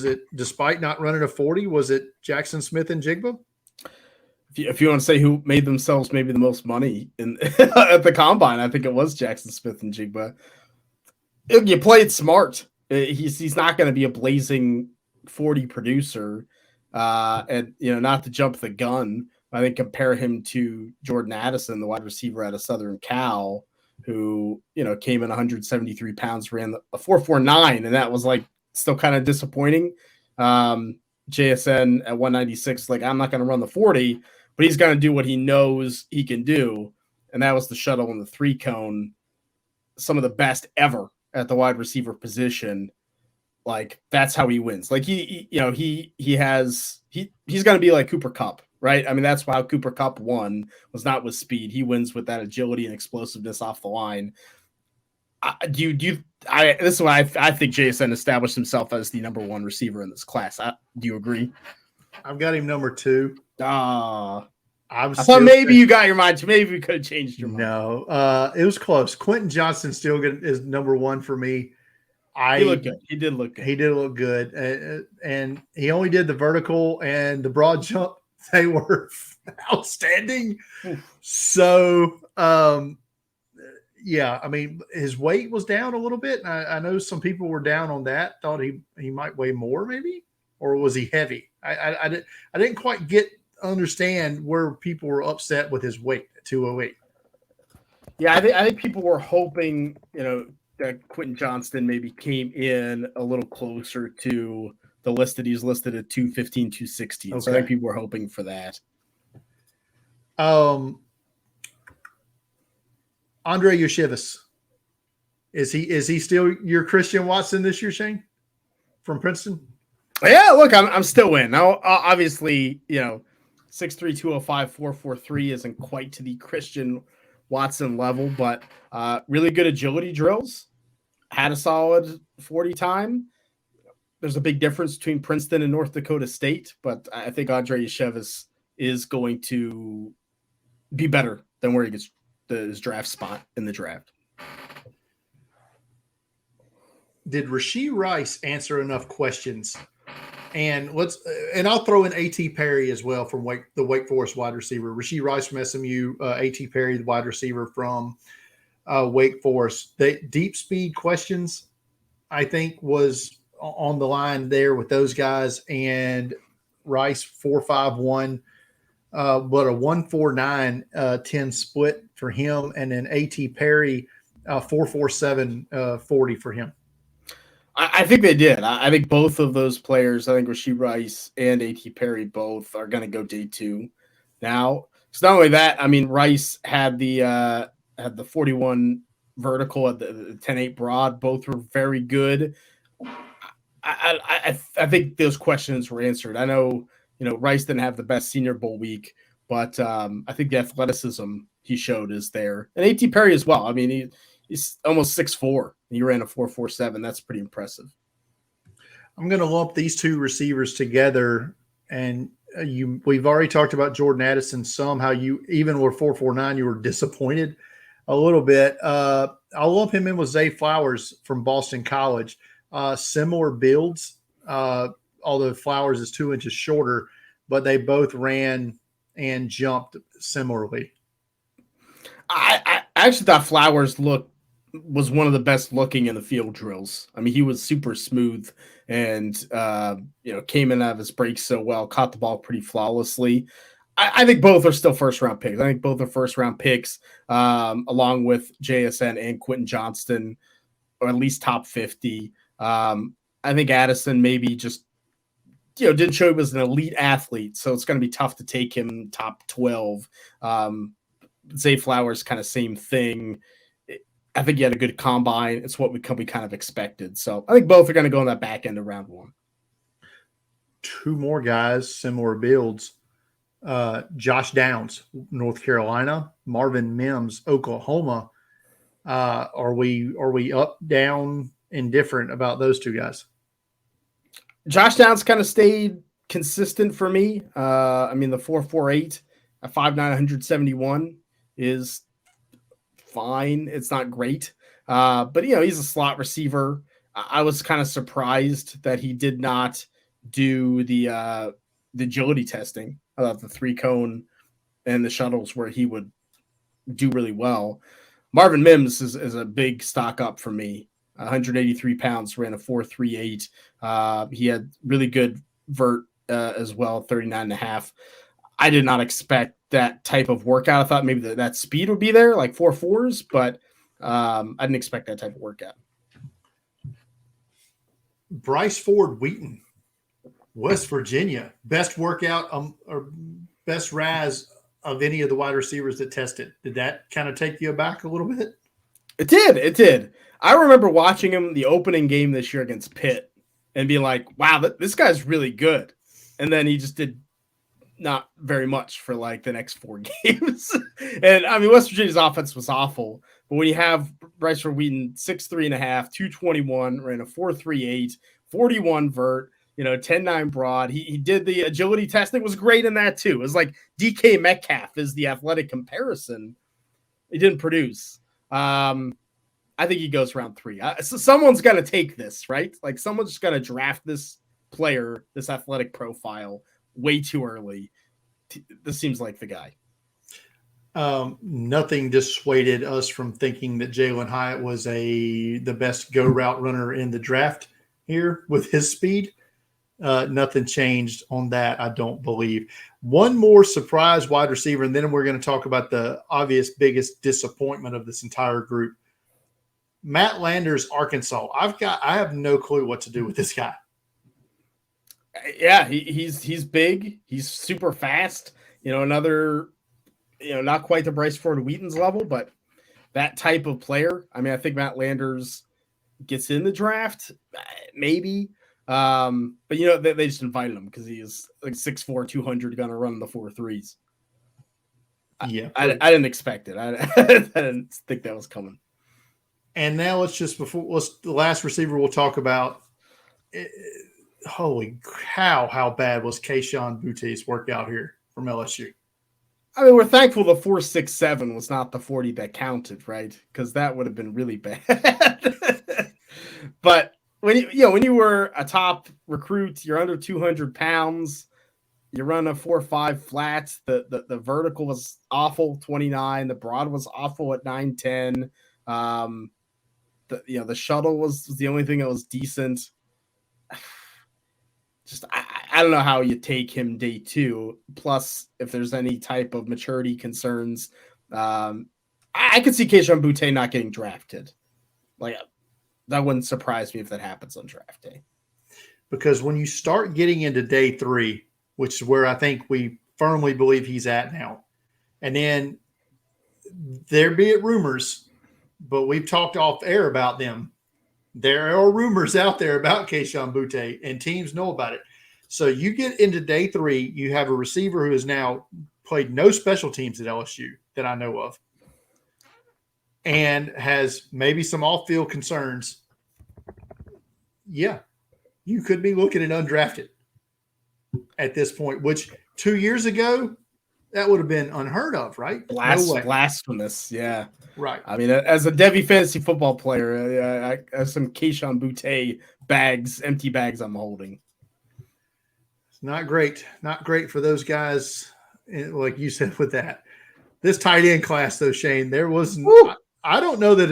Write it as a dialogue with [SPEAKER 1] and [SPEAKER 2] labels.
[SPEAKER 1] it, despite not running a 40, was it Jackson Smith and Jigba?
[SPEAKER 2] If you want to say who made themselves maybe the most money in at the combine, I think it was Jackson Smith and Jigba. You play it smart. He's not going to be a blazing 40 producer, and not to jump the gun. I think compare him to Jordan Addison, the wide receiver out of Southern Cal, who came in 173 pounds, ran a 4.49, and that was like still kind of disappointing. JSN at 196, like I'm not going to run the 40, but he's going to do what he knows he can do, and that was the shuttle and the 3-cone, some of the best ever at the wide receiver position. Like that's how he wins. Like he's going to be like Cooper Kupp, right? I mean, that's how Cooper Kupp won, was not with speed. He wins with that agility and explosiveness off the line. This is why I think JSN established himself as the number one receiver in this class. Do you agree?
[SPEAKER 1] I've got him number 2.
[SPEAKER 2] I thought maybe you got your mind. Maybe we could have changed your mind.
[SPEAKER 1] No, it was close. Quentin Johnston still is number 1 for me.
[SPEAKER 2] He looked good. He did look good.
[SPEAKER 1] He did look good, and he only did the vertical and the broad jump. They were outstanding. So, yeah, I mean, his weight was down a little bit. I know some people were down on that. Thought he might weigh more, maybe, or was he heavy? I didn't quite understand where people were upset with his weight at 208.
[SPEAKER 2] Yeah, I think people were hoping, that Quentin Johnston maybe came in a little closer to the list that he's listed at 215, 216. Okay. So I think people were hoping for that.
[SPEAKER 1] Andre Yashivas. Is he still your Christian Watson this year, Shane? From Princeton?
[SPEAKER 2] Yeah, look, I'm still in. Now, obviously, 6'3", 205, 4.43 isn't quite to the Christian Watson level, but really good agility drills. Had a solid 40 time. There's a big difference between Princeton and North Dakota State, but I think Andre Yashevas is going to be better than where he gets his draft spot in the draft.
[SPEAKER 1] Did Rashee Rice answer enough questions? And I'll throw in A.T. Perry as well from the Wake Forest wide receiver. Rashee Rice from SMU, A.T. Perry, the wide receiver from Wake Forest. The deep speed questions, I think, was on the line there with those guys. And Rice 4.51, but a 1.49 10 split for him, and then A.T. Perry 4.47 40 for him.
[SPEAKER 2] I think they did. I think both of those players, I think Rashee Rice and A.T. Perry both are going to go day 2 now. It's not only that, I mean, Rice had the 41 vertical at the 10.8 broad. Both were very good. I think those questions were answered. I know, Rice didn't have the best Senior Bowl week, but I think the athleticism he showed is there. And A.T. Perry as well. I mean, he's almost 6'4". He ran a 4.47. That's pretty impressive.
[SPEAKER 1] I'm going to lump these two receivers together, and we've already talked about Jordan Addison some, how you even with 4.49 you were disappointed a little bit. I'll lump him in with Zay Flowers from Boston College. Similar builds, although Flowers is 2 inches shorter, but they both ran and jumped similarly.
[SPEAKER 2] I actually thought Flowers was one of the best looking in the field drills. I mean, he was super smooth and, came in out of his break so well, caught the ball pretty flawlessly. I think both are still first-round picks. I think both are first-round picks, along with JSN and Quentin Johnston, or at least top 50. I think Addison maybe just, didn't show he was an elite athlete, so it's going to be tough to take him top 12. Zay Flowers, kind of same thing. I think he had a good combine. It's what we kind of expected. So I think both are going to go on that back end of round 1.
[SPEAKER 1] 2 more guys, similar builds. Josh Downs, North Carolina. Marvin Mims, Oklahoma. Are we up, down, indifferent about those 2 guys?
[SPEAKER 2] Josh Downs kind of stayed consistent for me. I mean, the 4.48 at 5'9", 171 is fine. It's not great. But he's a slot receiver. I was kind of surprised that he did not do the agility testing about the 3-cone and the shuttles where he would do really well. Marvin Mims is a big stock up for me. 183 pounds, ran a 4.38. He had really good vert as well, 39.5. I did not expect that type of workout. I thought maybe that speed would be there, like 4.4s, but I didn't expect that type of workout.
[SPEAKER 1] Bryce Ford Wheaton, West Virginia, best workout or best RAS of any of the wide receivers that tested. Did that kind of take you aback a little bit?
[SPEAKER 2] It did. It did. I remember watching him the opening game this year against Pitt and being like, wow, this guy's really good. And then he just did not very much for like the next 4 games. And I mean, West Virginia's offense was awful. But when you have Bryce Ford Wheaton, 6'3.5", 221, ran a 4.38, 41 vert, 10.9 broad. He did the agility testing, was great in that too. It was like DK Metcalf is the athletic comparison. He didn't produce. I think he goes round 3. So someone's got to take this, right? Like someone's just got to draft this player, this athletic profile way too early. This seems like the guy.
[SPEAKER 1] Nothing dissuaded us from thinking that Jalen Hyatt was the best go route runner in the draft here with his speed. Nothing changed on that, I don't believe. One more surprise wide receiver, and then we're going to talk about the obvious biggest disappointment of this entire group. Matt Landers, Arkansas. I have no clue what to do with this guy.
[SPEAKER 2] Yeah, he's big. He's super fast. Another, not quite the Bryce Ford Wheaton's level, but that type of player. I mean, I think Matt Landers gets in the draft, maybe. But they just invited him because he is like 6'4", 200, gonna run the 4.3s.
[SPEAKER 1] Yeah,
[SPEAKER 2] I didn't expect it. I didn't think that was coming.
[SPEAKER 1] And now the last receiver we'll talk about. Holy cow, how bad was Kayshon Boutte's workout here from LSU?
[SPEAKER 2] I mean, we're thankful the 4.67 was not the 40 that counted, right? Because that would have been really bad. But when you were a top recruit, you're under 200 pounds, you run a 4.5 flat. The vertical was awful, 29. The broad was awful at 9.10. The shuttle was the only thing that was decent. Just I don't know how you take him day 2. Plus, if there's any type of maturity concerns, I could see Kayshon Boutte not getting drafted. Like that wouldn't surprise me if that happens on draft day.
[SPEAKER 1] Because when you start getting into day 3, which is where I think we firmly believe he's at now, and then there be it rumors, but we've talked off air about them. There are rumors out there about Kayshon Boutte, and teams know about it. So you get into day 3, you have a receiver who has now played no special teams at LSU that I know of, and has maybe some off-field concerns. Yeah, you could be looking at undrafted at this point, which 2 years ago, that would have been unheard of, right?
[SPEAKER 2] Blasphemous, yeah.
[SPEAKER 1] Right.
[SPEAKER 2] I mean, as a Devi fantasy football player, I have some Kayshon Boutte empty bags I'm holding.
[SPEAKER 1] It's not great. Not great for those guys, like you said with that. This tight end class, though, Shane, there was – I don't know that